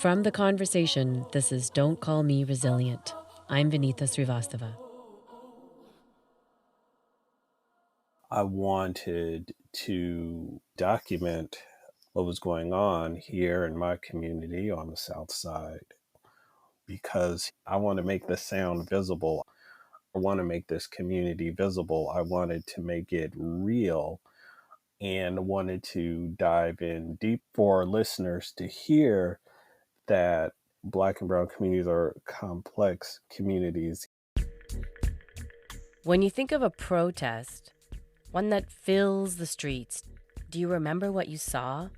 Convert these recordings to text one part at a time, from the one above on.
From The Conversation, this is Don't Call Me Resilient. I'm Vinitha Srivastava. I wanted to document what was going on here in my community on the South Side because I want to make the sound visible. I want to make this community visible. I wanted to make it real and wanted to dive in deep for listeners to hear that Black and Brown communities are complex communities. When you think of a protest, one that fills the streets, do you remember what you saw?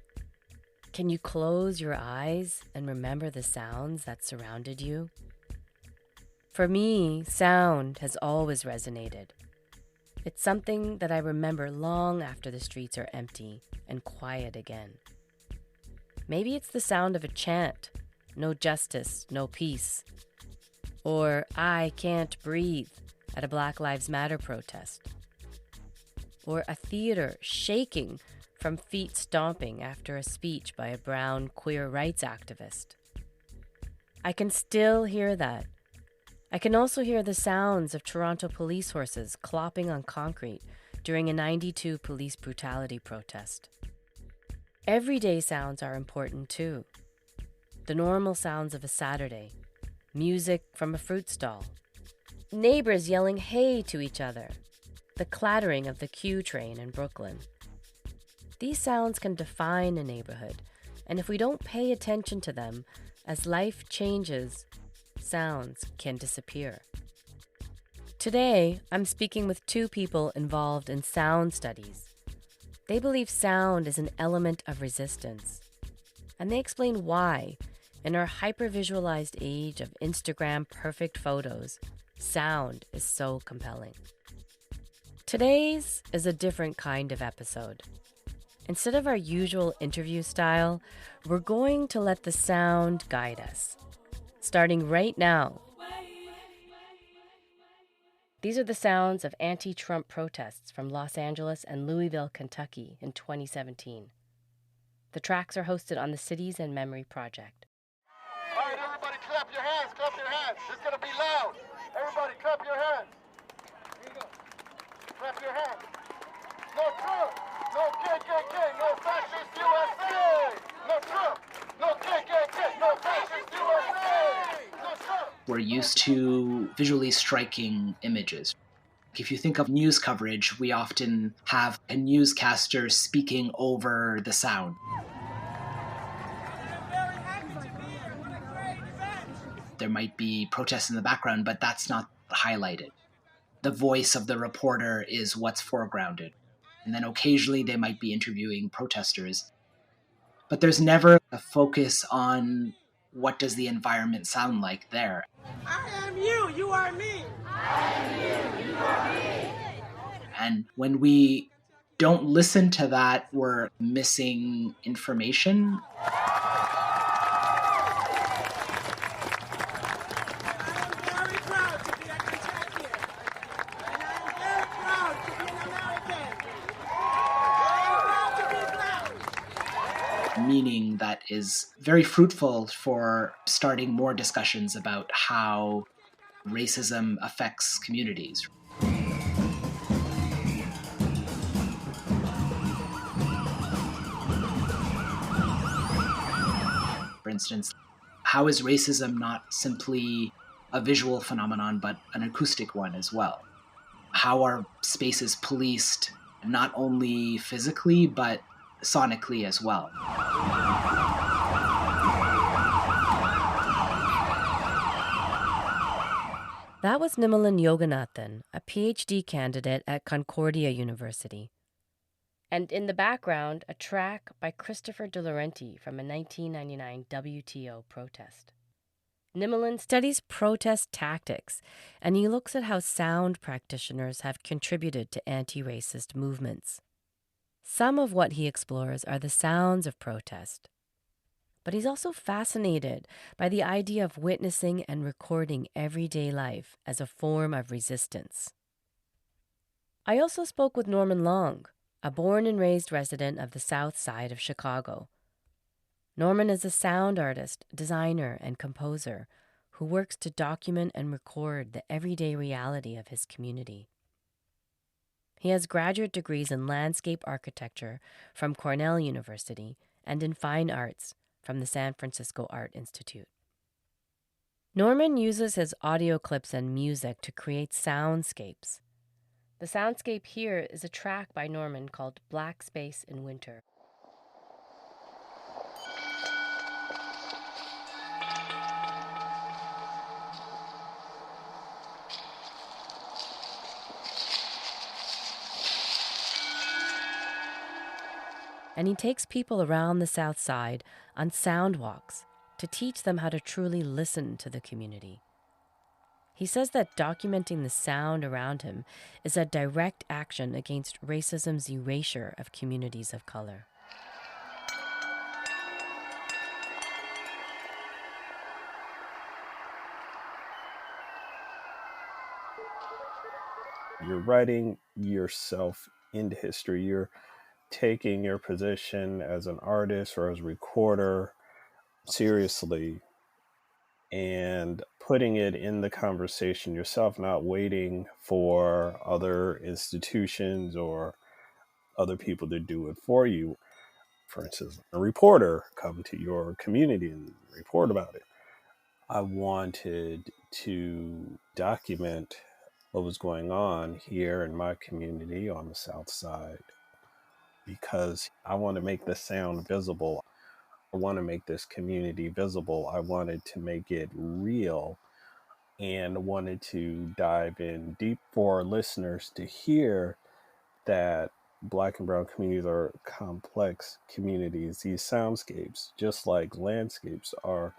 Can you close your eyes and remember the sounds that surrounded you? For me, sound has always resonated. It's something that I remember long after the streets are empty and quiet again. Maybe it's the sound of a chant, no justice, no peace. Or I can't breathe at a Black Lives Matter protest. Or a theater shaking from feet stomping after a speech by a brown queer rights activist. I can still hear that. I can also hear the sounds of Toronto police horses clopping on concrete during a '92 police brutality protest. Everyday sounds are important too. The normal sounds of a Saturday, music from a fruit stall, neighbors yelling hey to each other, the clattering of the Q train in Brooklyn. These sounds can define a neighborhood, and if we don't pay attention to them, as life changes, sounds can disappear. Today, I'm speaking with two people involved in sound studies. They believe sound is an element of resistance, and they explain why, in our hyper-visualized age of Instagram perfect photos, sound is so compelling. Today's is a different kind of episode. Instead of our usual interview style, we're going to let the sound guide us. Starting right now. These are the sounds of anti-Trump protests from Los Angeles and Louisville, Kentucky in 2017. The tracks are hosted on the Cities and Memory Project. All right, everybody clap your hands, clap your hands. It's going to be loud. Everybody clap your hands. Here you go. Clap your hands. No Trump, no KKK, no fascist USA. No Trump, no KKK, no fascist USA. No Trump. We're used to visually striking images. If you think of news coverage, we often have a newscaster speaking over the sound. There might be protests in the background, but that's not highlighted. The voice of the reporter is what's foregrounded. And then occasionally they might be interviewing protesters. But there's never a focus on what does the environment sound like there. I am you, you are me. I am you, you are me. And when we don't listen to that, we're missing information. Meaning that is very fruitful for starting more discussions about how racism affects communities. For instance, how is racism not simply a visual phenomenon, but an acoustic one as well? How are spaces policed not only physically, but sonically as well? That was Nimalan Yoganathan, a PhD candidate at Concordia University. And in the background, a track by Christopher De Laurenti from a 1999 WTO protest. Nimalan studies protest tactics, and he looks at how sound practitioners have contributed to anti-racist movements. Some of what he explores are the sounds of protest. But he's also fascinated by the idea of witnessing and recording everyday life as a form of resistance. I also spoke with Norman Long, a born and raised resident of the South Side of Chicago. Norman is a sound artist, designer, and composer who works to document and record the everyday reality of his community. He has graduate degrees in landscape architecture from Cornell University and in fine arts from the San Francisco Art Institute. Norman uses his audio clips and music to create soundscapes. The soundscape here is a track by Norman called Black Space in Winter. And he takes people around the South Side on sound walks to teach them how to truly listen to the community. He says that documenting the sound around him is a direct action against racism's erasure of communities of color. You're writing yourself into history. You're taking your position as an artist or as a recorder seriously and putting it in the conversation yourself, not waiting for other institutions or other people to do it for you. For instance, a reporter come to your community and report about it. I wanted to document what was going on here in my community on the South Side because I want to make the sound visible. I want to make this community visible. I wanted to make it real and wanted to dive in deep for our listeners to hear that Black and brown communities are complex communities. These soundscapes, just like landscapes, are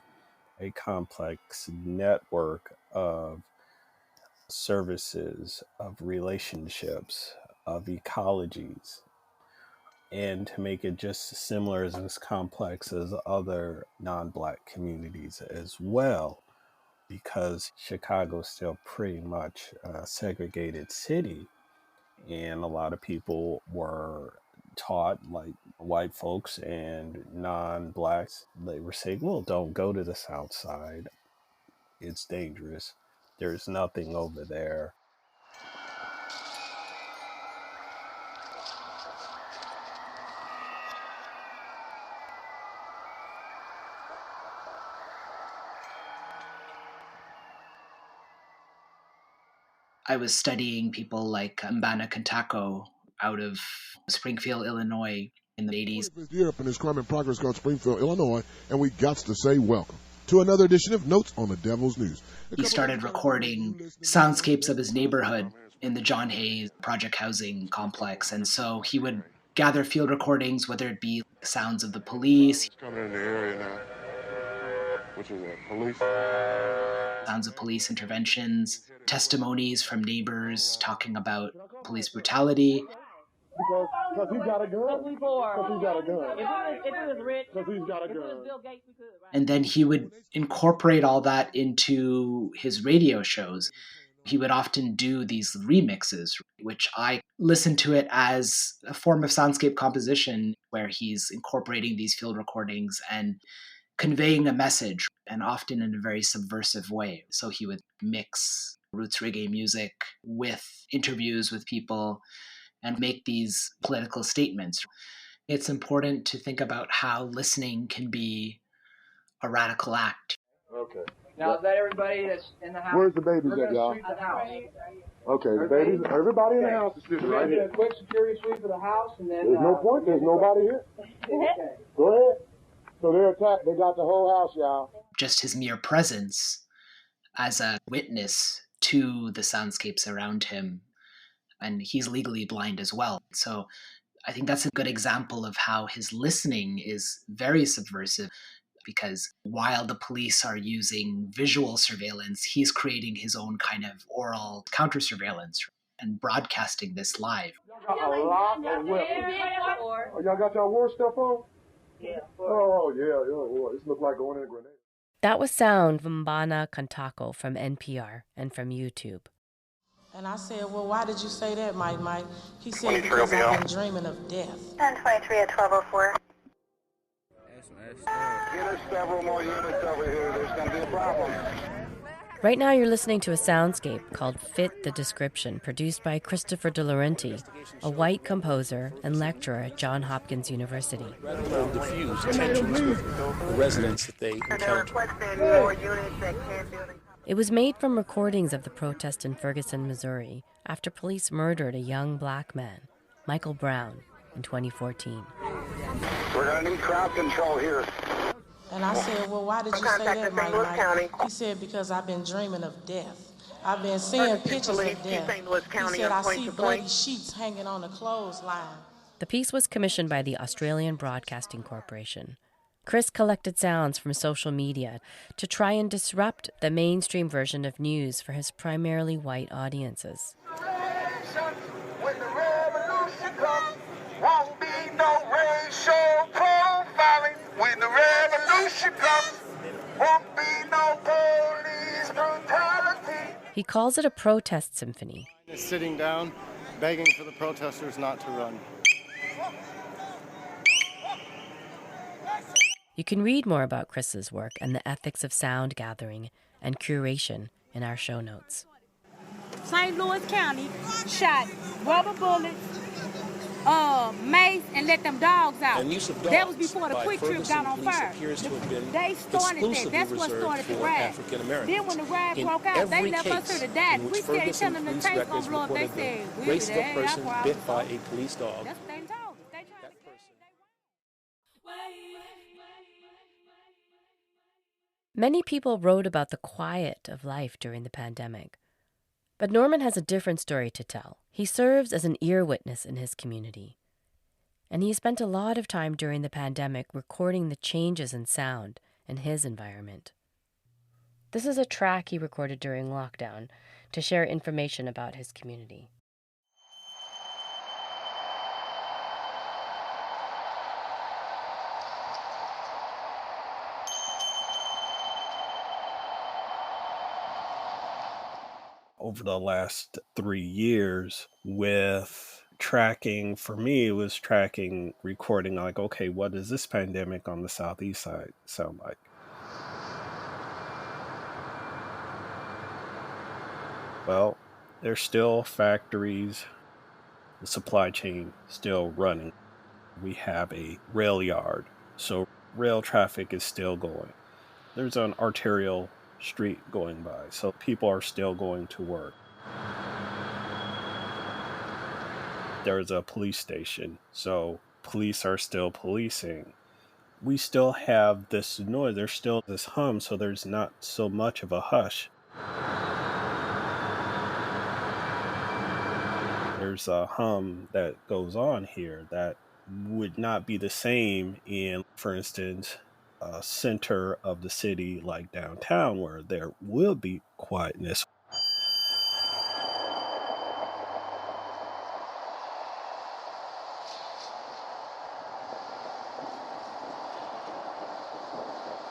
a complex network of services, of relationships, of ecologies, and to make it just similar as complex as other non-Black communities as well, because Chicago is still pretty much a segregated city, and a lot of people were taught, like white folks and non-Blacks, they were saying, well, don't go to the South Side. It's dangerous. There's nothing over there. I was studying people like Mbana Kantako out of Springfield, Illinois in the 80s. Year up in this crime in progress called Springfield, Illinois, and we got to say welcome to another edition of Notes on the Devil's News. He started recording soundscapes of his neighborhood in the John Hay Project Housing Complex, and so he would gather field recordings, whether it be sounds of the police, Coming in the area now. Which is a police. sounds of police interventions, testimonies from neighbors talking about police brutality. Because he's got a gun. Because he's got a gun. If it was rich, Because he's got a gun. Bill Gates, we could, right? And then he would incorporate all that into his radio shows. He would often do these remixes, which I listen to it as a form of soundscape composition where he's incorporating these field recordings and conveying a message, and often in a very subversive way. So he would mix roots reggae music with interviews with people and make these political statements. It's important to think about how listening can be a radical act. Okay. Now, is that everybody that's in the house? Where's the babies We're at, gonna y'all? sweep the house. Okay, the babies, everybody in the house is sitting We're right gonna do here. a quick security sweep of the house, and then... There's no point, there's nobody here. Okay. Go ahead. So they're attacked, they got the whole house, y'all. Just his mere presence as a witness to the soundscapes around him. And he's legally blind as well. So I think that's a good example of how his listening is very subversive, because while the police are using visual surveillance, he's creating his own kind of oral counter-surveillance and broadcasting this live. Y'all got a lot of weapons. Oh, y'all got y'all war stuff on? Yeah. Oh, yeah. This looks like going in a grenade. That was sound from Mbana Kantako from NPR and from YouTube. And I said, well, why did you say that, Mike? He said, because I've been dreaming of death. 1023 at 1204. Get us several more units over here. There's going to be a problem. Right now, you're listening to a soundscape called Fit the Description, produced by Christopher De Laurenti, a white composer and lecturer at Johns Hopkins University. Will diffuse tensions with the residents that they encounter. It was made from recordings of the protest in Ferguson, Missouri, after police murdered a young black man, Michael Brown, in 2014. We're going to need crowd control here. And I said, well, why did you say that, Mike? He said, because I've been dreaming of death. I've been seeing pictures of death. He said, I see bloody sheets hanging on the clothesline. The piece was commissioned by the Australian Broadcasting Corporation. Chris collected sounds from social media to try and disrupt the mainstream version of news for his primarily white audiences. When the revolution comes, won't be no racial profiling. When the revolution comes, won't be no police brutality. He calls it a protest symphony. Sitting down, begging for the protesters not to run. You can read more about Chris's work and the ethics of sound gathering and curation in our show notes. St. Louis County shot rubber bullets, mace, and let them dogs out. And use of dogs that was before the by quick trip Ferguson got on police fire. appears to have been They started that. exclusively That's what reserved started the for riot. African Americans. Then when the riot In broke out, they every left us case here to die. in which We started Ferguson telling them the police tank's records gonna blow up. They reported said, the we graceful did that. person That's bit by a police dog. That's what they told us. They tried That to person. Many people wrote about the quiet of life during the pandemic. But Norman has a different story to tell. He serves as an ear witness in his community. And he spent a lot of time during the pandemic recording the changes in sound in his environment. This is a track he recorded during lockdown to share information about his community. Over the last 3 years with tracking, for me, it was tracking, recording, like, okay, what does this pandemic on the Southeast side sound like? Well, there's still factories, the supply chain still running. We have a rail yard, so rail traffic is still going. There's an arterial street going by, so people are still going to work. There's a police station, so police are still policing. We still have this noise, there's still this hum, so there's not so much of a hush. There's a hum that goes on here that would not be the same in, for instance, a center of the city like downtown, where there will be quietness.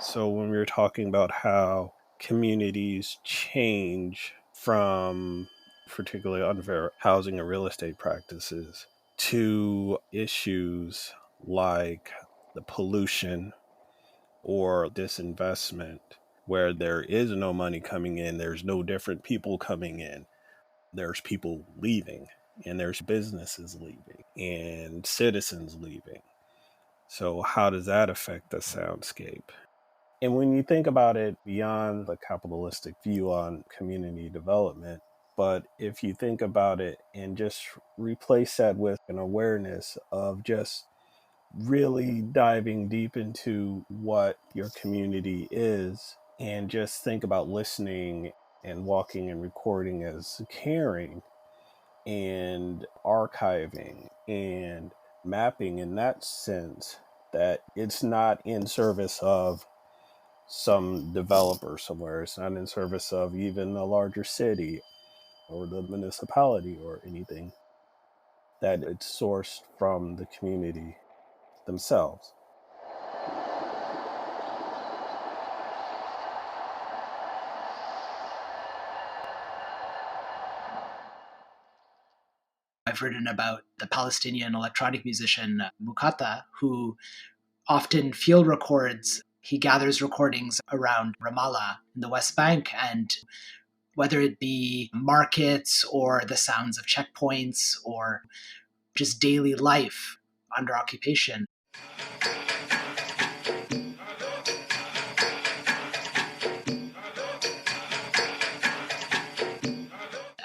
So when we were talking about how communities change from particularly unfair housing and real estate practices to issues like the pollution or disinvestment, where there is no money coming in, there's no different people coming in, there's people leaving, and there's businesses leaving, and citizens leaving. So how does that affect the soundscape? And when you think about it beyond the capitalistic view on community development, but if you think about it and just replace that with an awareness of just really diving deep into what your community is, and just think about listening and walking and recording as caring and archiving and mapping in that sense, that it's not in service of some developer somewhere. It's not in service of even a larger city or the municipality or anything. That it's sourced from the community themselves. I've written about the Palestinian electronic musician Mukata, who often field records. He gathers recordings around Ramallah in the West Bank, and whether it be markets or the sounds of checkpoints or just daily life under occupation.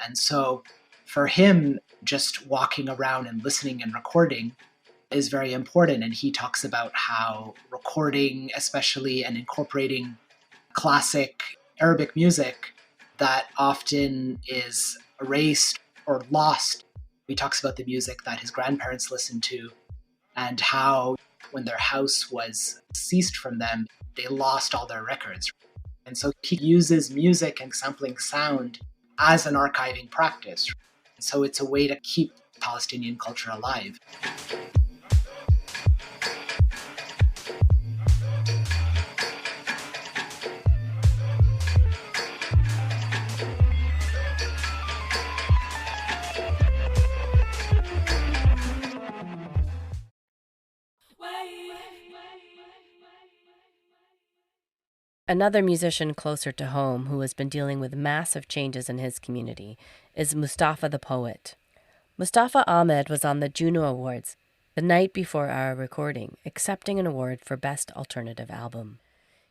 And so for him, just walking around and listening and recording is very important. And he talks about how recording, especially, and incorporating classic Arabic music that often is erased or lost. He talks about the music that his grandparents listened to and how when their house was seized from them, they lost all their records. And so he uses music and sampling sound as an archiving practice. So it's a way to keep Palestinian culture alive. Another musician closer to home who has been dealing with massive changes in his community is Mustafa the Poet. Mustafa Ahmed was on the Juno Awards the night before our recording, accepting an award for Best Alternative Album.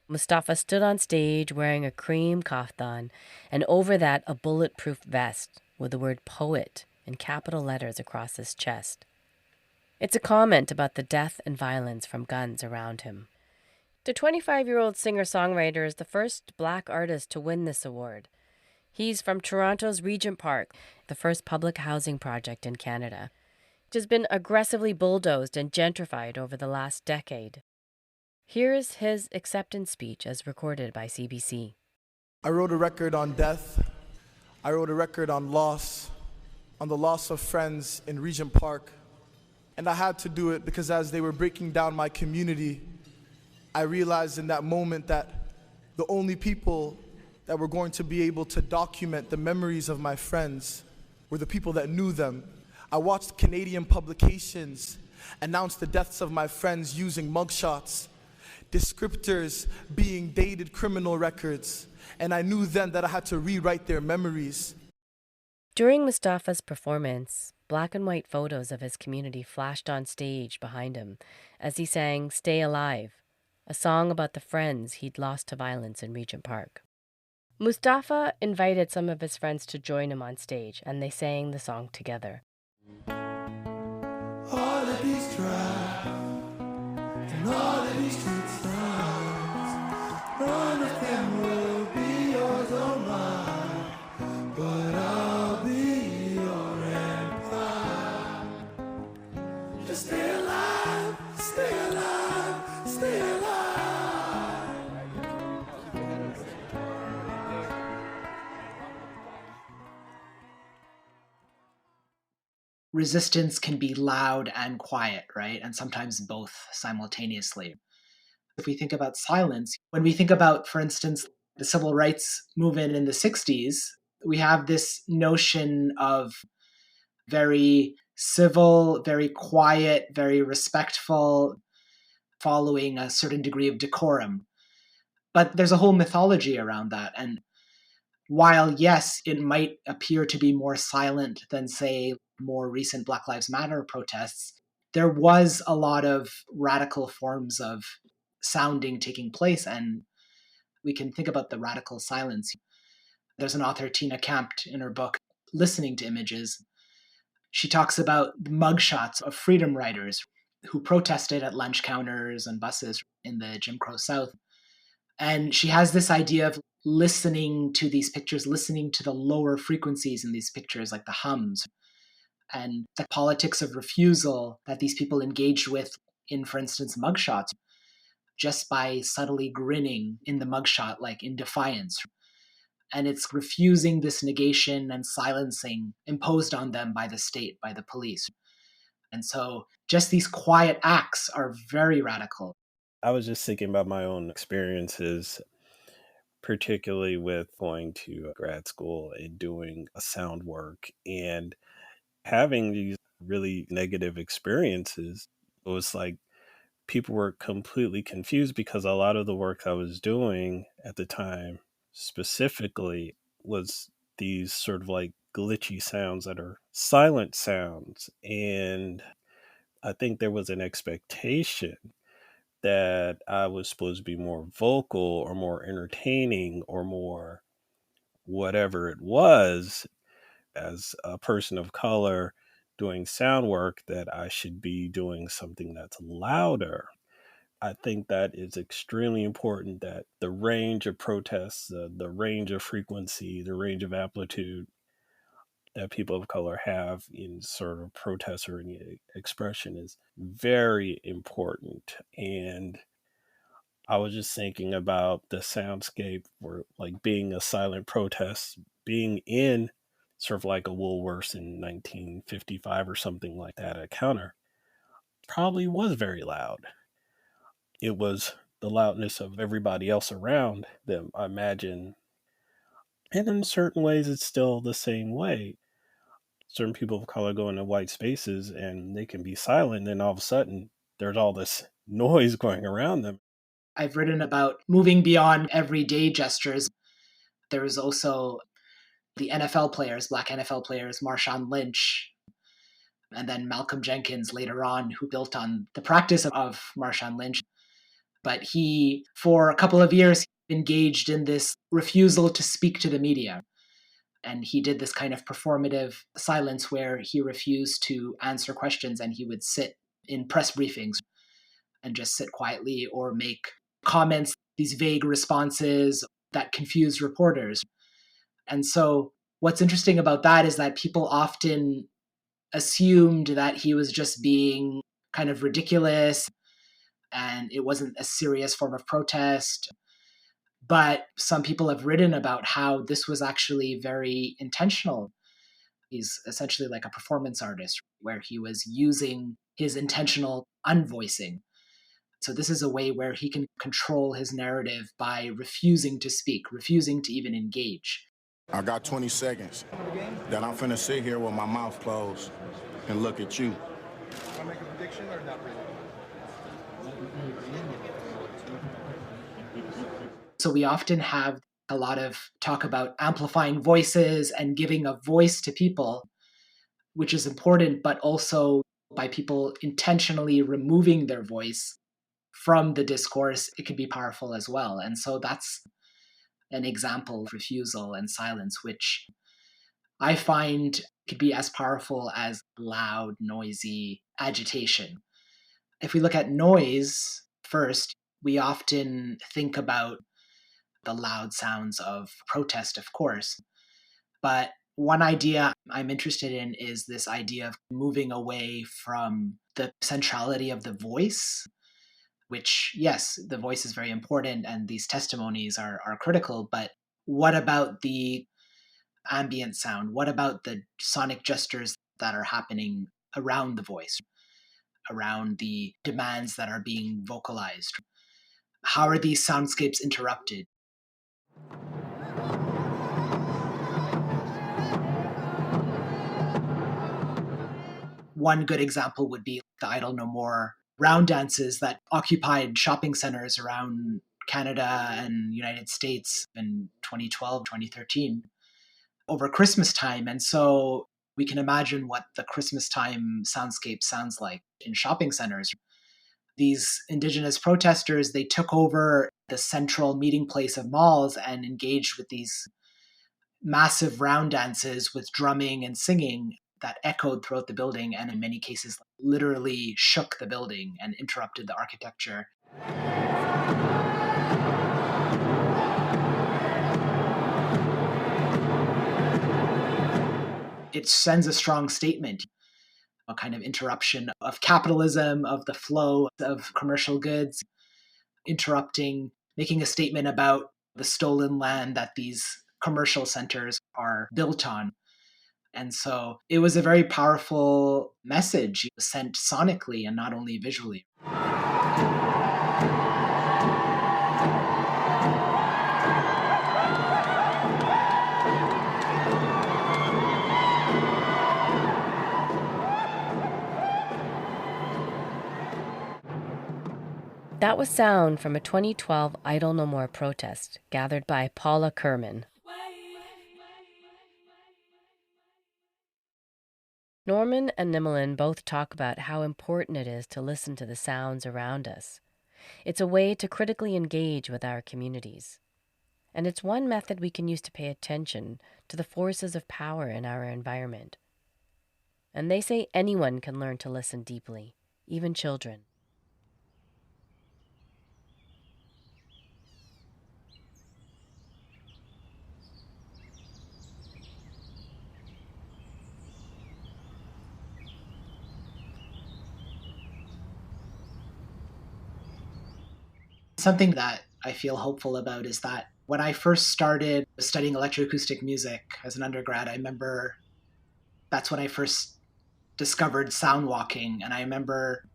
Mustafa stood on stage wearing a cream kaftan and over that a bulletproof vest with the word poet in capital letters across his chest. It's a comment about the death and violence from guns around him. The 25-year-old singer-songwriter is the first Black artist to win this award. He's from Toronto's Regent Park, the first public housing project in Canada. It has been aggressively bulldozed and gentrified over the last decade. Here's his acceptance speech as recorded by CBC. I wrote a record on death. I wrote a record on loss, on the loss of friends in Regent Park. And I had to do it because as they were breaking down my community, I realized in that moment that the only people that were going to be able to document the memories of my friends were the people that knew them. I watched Canadian publications announce the deaths of my friends using mugshots, descriptors being dated criminal records, and I knew then that I had to rewrite their memories. During Mustafa's performance, black and white photos of his community flashed on stage behind him as he sang Stay Alive, a song about the friends he'd lost to violence in Regent Park. Mustafa invited some of his friends to join him on stage, and they sang the song together. All of these drive, and all of these street signs, none of them will be yours or mine, but I'll be your empire. Just stay alive, stay alive, stay alive. Resistance can be loud and quiet, right? And sometimes both simultaneously. If we think about silence, when we think about, for instance, the civil rights movement in the 60s, we have this notion of very civil, very quiet, very respectful, following a certain degree of decorum. But there's a whole mythology around that. And while, yes, it might appear to be more silent than, say, more recent Black Lives Matter protests, there was a lot of radical forms of sounding taking place. And we can think about the radical silence. There's an author, Tina Kampt, in her book, Listening to Images. She talks about the mugshots of freedom riders who protested at lunch counters and buses in the Jim Crow South. And she has this idea of listening to these pictures, listening to the lower frequencies in these pictures, like the hums, and the politics of refusal that these people engaged with in, for instance, mugshots, just by subtly grinning in the mugshot, like in defiance. And it's refusing this negation and silencing imposed on them by the state, by the police. And so just these quiet acts are very radical. I was just thinking about my own experiences, particularly with going to grad school and doing a sound work and having these really negative experiences. It was like people were completely confused because a lot of the work I was doing at the time specifically was these sort of like glitchy sounds that are silent sounds. And I think there was an expectation that I was supposed to be more vocal or more entertaining or more whatever it was as a person of color doing sound work, that I should be doing something that's louder. I think that is extremely important, that the range of protests, the range of frequency, the range of amplitude that people of color have in sort of protest or any expression is very important. And I was just thinking about the soundscape for like being a silent protest, being in sort of like a Woolworths in 1955 or something like that, a counter, probably was very loud. It was the loudness of everybody else around them, I imagine. And in certain ways, it's still the same way. Certain people of color go into white spaces and they can be silent, and then all of a sudden, there's all this noise going around them. I've written about moving beyond everyday gestures. There was also the NFL players, black NFL players, Marshawn Lynch, and then Malcolm Jenkins later on, who built on the practice of Marshawn Lynch. But he, for a couple of years, engaged in this refusal to speak to the media. And he did this kind of performative silence where he refused to answer questions, and he would sit in press briefings and just sit quietly or make comments, these vague responses that confused reporters. And so what's interesting about that is that people often assumed that he was just being kind of ridiculous and it wasn't a serious form of protest. But some people have written about how this was actually very intentional. He's essentially like a performance artist where he was using his intentional unvoicing. So this is a way where he can control his narrative by refusing to speak, refusing to even engage. I got 20 seconds. Then I'm finna sit here with my mouth closed and look at you. Want to make a prediction or not really? So we often have a lot of talk about amplifying voices and giving a voice to people, which is important, but also by people intentionally removing their voice from the discourse, it can be powerful as well. And so that's an example of refusal and silence, which I find could be as powerful as loud, noisy agitation. If we look at noise first, we often think about the loud sounds of protest, of course. But one idea I'm interested in is this idea of moving away from the centrality of the voice, which, yes, the voice is very important and these testimonies are critical, but what about the ambient sound? What about the sonic gestures that are happening around the voice, around the demands that are being vocalized? How are these soundscapes interrupted? One good example would be the Idle No More round dances that occupied shopping centers around Canada and United States in 2012, 2013 over Christmas time. And so we can imagine what the Christmas time soundscape sounds like in shopping centers. These Indigenous protesters, they took over the central meeting place of malls and engaged with these massive round dances with drumming and singing that echoed throughout the building and in many cases literally shook the building and interrupted the architecture. It sends a strong statement, a kind of interruption of capitalism, of the flow of commercial goods, interrupting, making a statement about the stolen land that these commercial centers are built on. And so it was a very powerful message sent sonically and not only visually. That was sound from a 2012 Idle No More protest gathered by Paula Kerman. Norman and Nimelin both talk about how important it is to listen to the sounds around us. It's a way to critically engage with our communities. And it's one method we can use to pay attention to the forces of power in our environment. And they say anyone can learn to listen deeply, even children. Something that I feel hopeful about is that when I first started studying electroacoustic music as an undergrad, I remember that's when I first discovered sound walking. And I remember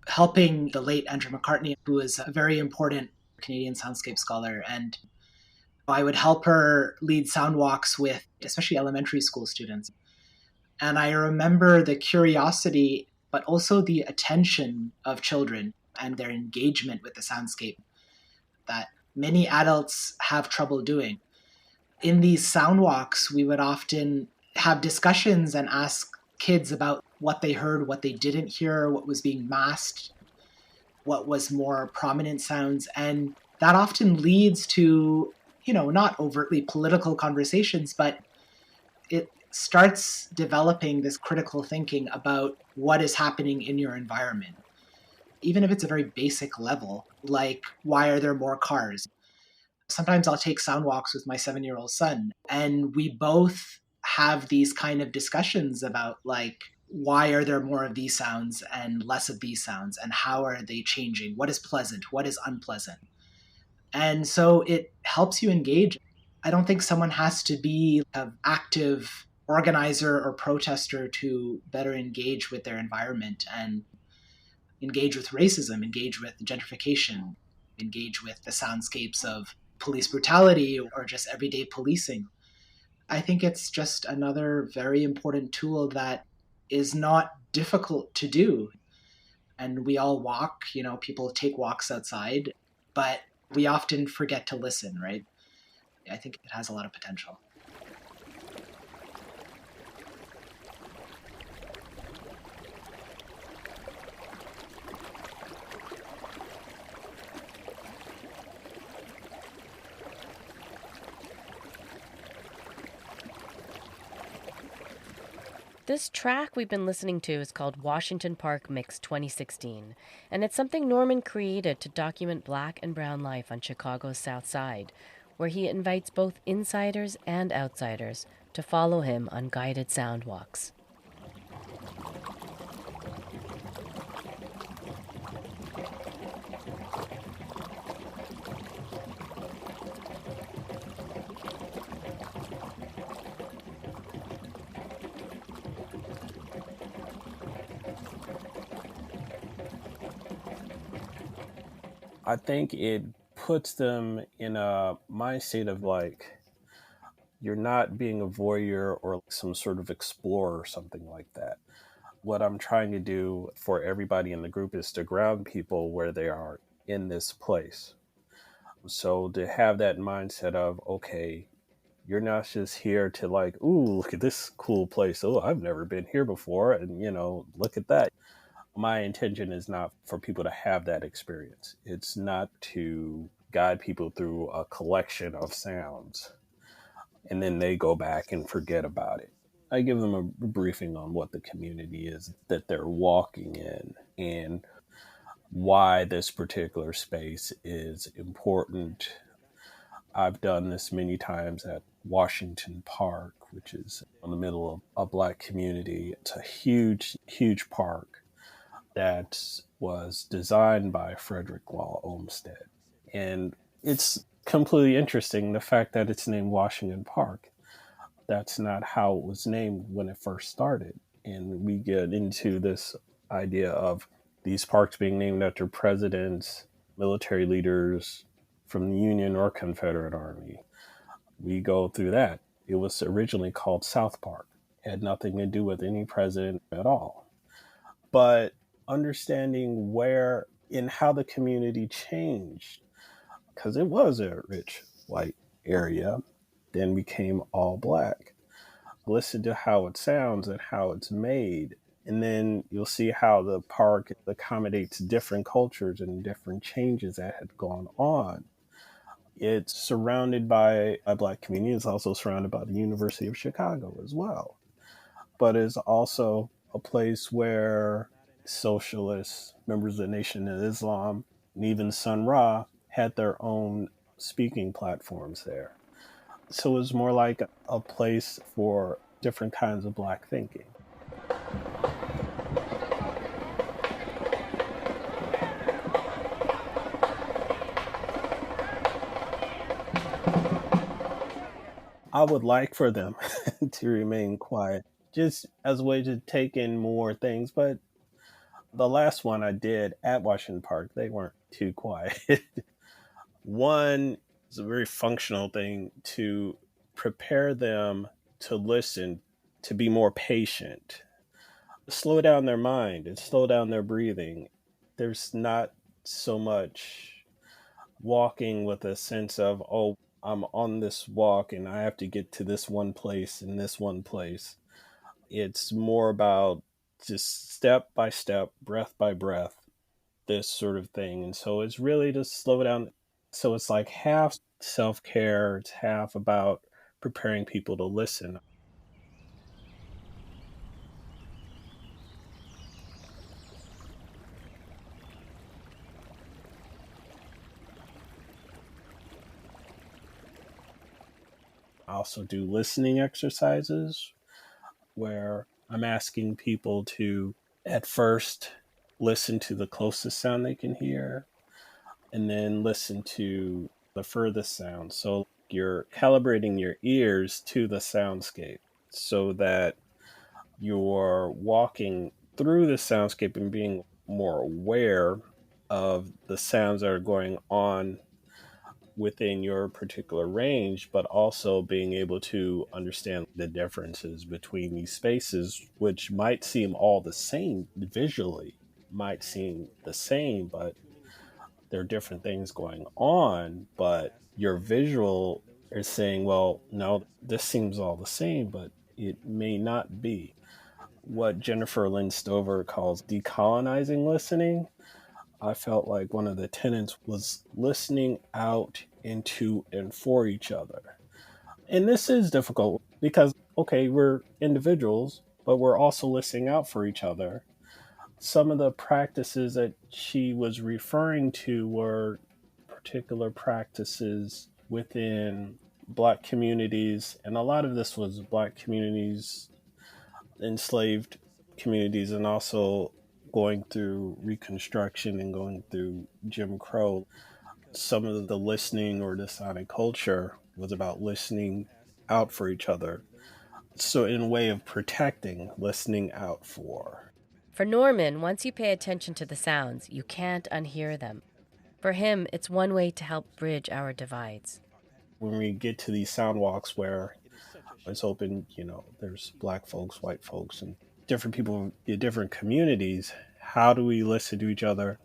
helping the late Andrew McCartney, who was a very important Canadian soundscape scholar. And I would help her lead sound walks with especially elementary school students. And I remember the curiosity, but also the attention of children and their engagement with the soundscape that many adults have trouble doing. In these sound walks, we would often have discussions and ask kids about what they heard, what they didn't hear, what was being masked, what was more prominent sounds. And that often leads to, not overtly political conversations, but it starts developing this critical thinking about what is happening in your environment. Even if it's a very basic level, like why are there more cars? Sometimes I'll take sound walks with my 7-year-old son, and we both have these kind of discussions about why are there more of these sounds and less of these sounds, and how are they changing? What is pleasant? What is unpleasant? And so it helps you engage. I don't think someone has to be an active organizer or protester to better engage with their environment and engage with racism, engage with gentrification, engage with the soundscapes of police brutality or just everyday policing. I think it's just another very important tool that is not difficult to do. And we all walk, people take walks outside, but we often forget to listen, right? I think it has a lot of potential. This track we've been listening to is called Washington Park Mix 2016, and it's something Norman created to document Black and brown life on Chicago's South Side, where he invites both insiders and outsiders to follow him on guided sound walks. I think it puts them in a mindset of you're not being a voyeur or some sort of explorer or something like that. What I'm trying to do for everybody in the group is to ground people where they are in this place. So to have that mindset of, okay, you're not just here to ooh, look at this cool place. Oh, I've never been here before. And, look at that. My intention is not for people to have that experience. It's not to guide people through a collection of sounds and then they go back and forget about it. I give them a briefing on what the community is that they're walking in and why this particular space is important. I've done this many times at Washington Park, which is in the middle of a Black community. It's a huge, huge park that was designed by Frederick Law Olmsted. And it's completely interesting the fact that it's named Washington Park. That's not how it was named when it first started. And we get into this idea of these parks being named after presidents, military leaders from the Union or Confederate Army. We go through that. It was originally called South Park. It had nothing to do with any president at all. But understanding where in how the community changed, because it was a rich white area, then became all black. Listen to how it sounds and how it's made. And then you'll see how the park accommodates different cultures and different changes that had gone on. It's surrounded by a black community. It's also surrounded by the University of Chicago as well. But it's also a place where socialists, members of the Nation of Islam, and even Sun Ra had their own speaking platforms there. So it was more like a place for different kinds of black thinking. I would like for them to remain quiet, just as a way to take in more things. But the last one I did at Washington Park, they weren't too quiet. One is a very functional thing to prepare them to listen, to be more patient, slow down their mind and slow down their breathing. There's not so much walking with a sense of, oh, I'm on this walk and I have to get to this one place and this one place. It's more about just step by step, breath by breath, this sort of thing. And so it's really to slow down. So it's like half self-care, it's half about preparing people to listen. I also do listening exercises where I'm asking people to, at first, listen to the closest sound they can hear, and then listen to the furthest sound. So you're calibrating your ears to the soundscape so that you're walking through the soundscape and being more aware of the sounds that are going on within your particular range, but also being able to understand the differences between these spaces, which might seem all the same visually, might seem the same, but there are different things going on. But your visual is saying, well, no, this seems all the same, but it may not be. What Jennifer Lynn Stover calls decolonizing listening, I felt like one of the tenets was listening out into and for each other. And this is difficult because, okay, we're individuals, but we're also listening out for each other. Some of the practices that she was referring to were particular practices within Black communities. And a lot of this was Black communities, enslaved communities, and also going through Reconstruction and going through Jim Crow. Some of the listening or the sonic culture was about listening out for each other. So in a way of protecting, listening out for. For Norman, once you pay attention to the sounds, you can't unhear them. For him, it's one way to help bridge our divides. When we get to these sound walks where it's open, there's Black folks, white folks, and different people in different communities, how do we listen to each other?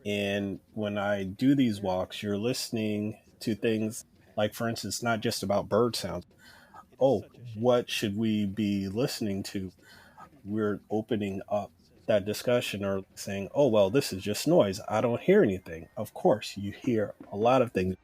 And when I do these walks, you're listening to things like, for instance, not just about bird sounds. Oh, what should we be listening to? We're opening up that discussion or saying, oh, well, this is just noise. I don't hear anything. Of course, you hear a lot of things.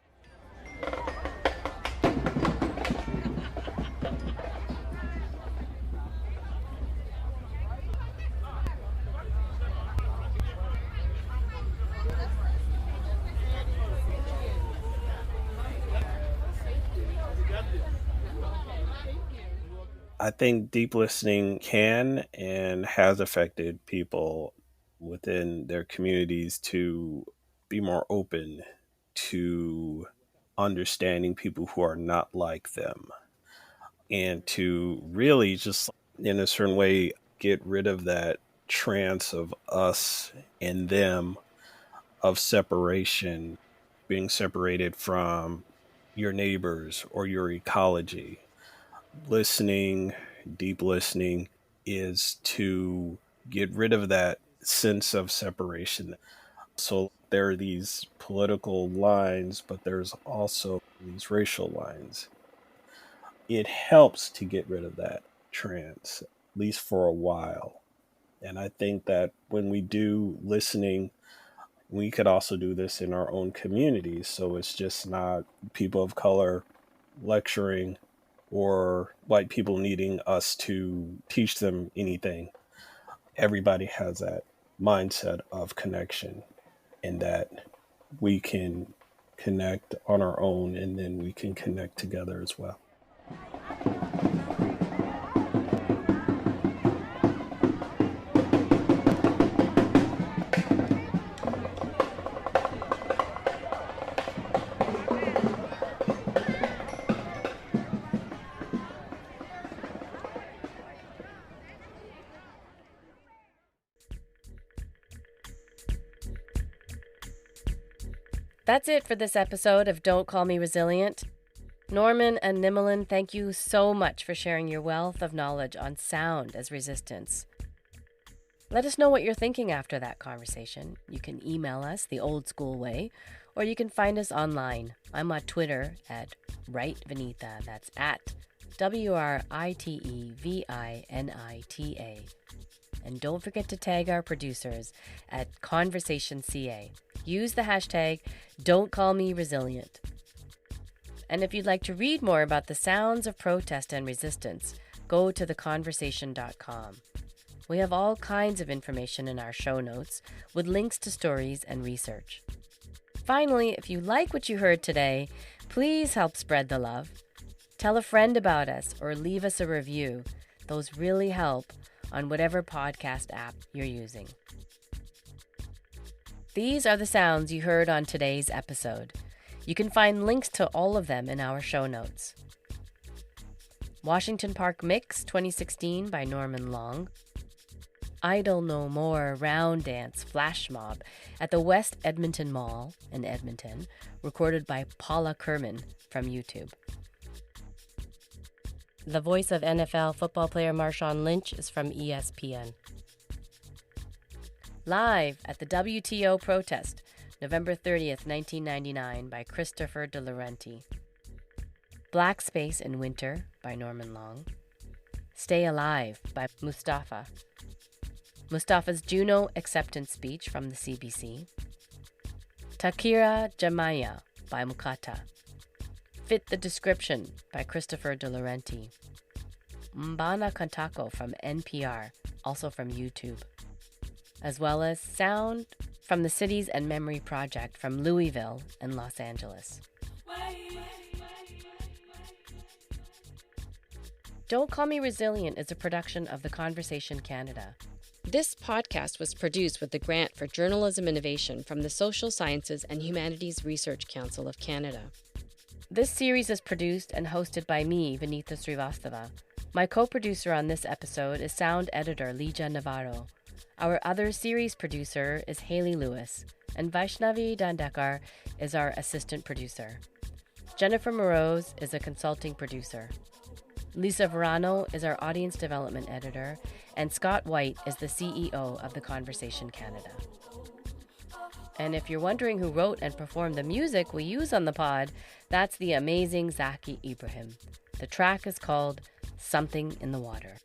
I think deep listening can and has affected people within their communities to be more open to understanding people who are not like them, and to really just in a certain way get rid of that trance of us and them, of separation, being separated from your neighbors or your ecology. Listening, deep listening, is to get rid of that sense of separation. So there are these political lines, but there's also these racial lines. It helps to get rid of that trance, at least for a while. And I think that when we do listening, we could also do this in our own communities. So it's just not people of color lecturing or white people needing us to teach them anything. Everybody has that mindset of connection, and that we can connect on our own, and then we can connect together as well. That's it for this episode of Don't Call Me Resilient. Norman and Nimelin, thank you so much for sharing your wealth of knowledge on sound as resistance. Let us know what you're thinking after that conversation. You can email us the old school way, or you can find us online. I'm on Twitter at WriteVinita. That's at WRITEVINITA. And don't forget to tag our producers at ConversationCA. Use the hashtag Don'tCallMeResilient. And if you'd like to read more about the sounds of protest and resistance, go to theconversation.com. We have all kinds of information in our show notes with links to stories and research. Finally, if you like what you heard today, please help spread the love. Tell a friend about us or leave us a review. Those really help on whatever podcast app you're using. These are the sounds you heard on today's episode. You can find links to all of them in our show notes. Washington Park Mix 2016 by Norman Long. Idle No More Round Dance Flash Mob at the West Edmonton Mall in Edmonton, recorded by Paula Kerman from YouTube. The voice of NFL football player Marshawn Lynch is from ESPN. Live at the WTO protest, November 30th, 1999 by Christopher De Laurenti. Black Space in Winter by Norman Long. Stay Alive by Mustafa. Mustafa's Juno acceptance speech from the CBC. Takira Jamaya by Mukata. Fit the Description by Christopher De Laurenti. Mbana Kantako from NPR, also from YouTube. As well as sound from the Cities and Memory Project from Louisville and Los Angeles. Don't Call Me Resilient is a production of The Conversation Canada. This podcast was produced with the grant for journalism innovation from the Social Sciences and Humanities Research Council of Canada. This series is produced and hosted by me, Vinita Srivastava. My co-producer on this episode is sound editor Lija Navarro. Our other series producer is Haley Lewis, and Vaishnavi Dandekar is our assistant producer. Jennifer Moroz is a consulting producer. Lisa Verano is our audience development editor, and Scott White is the CEO of The Conversation Canada. And if you're wondering who wrote and performed the music we use on the pod, that's the amazing Zaki Ibrahim. The track is called Something in the Water.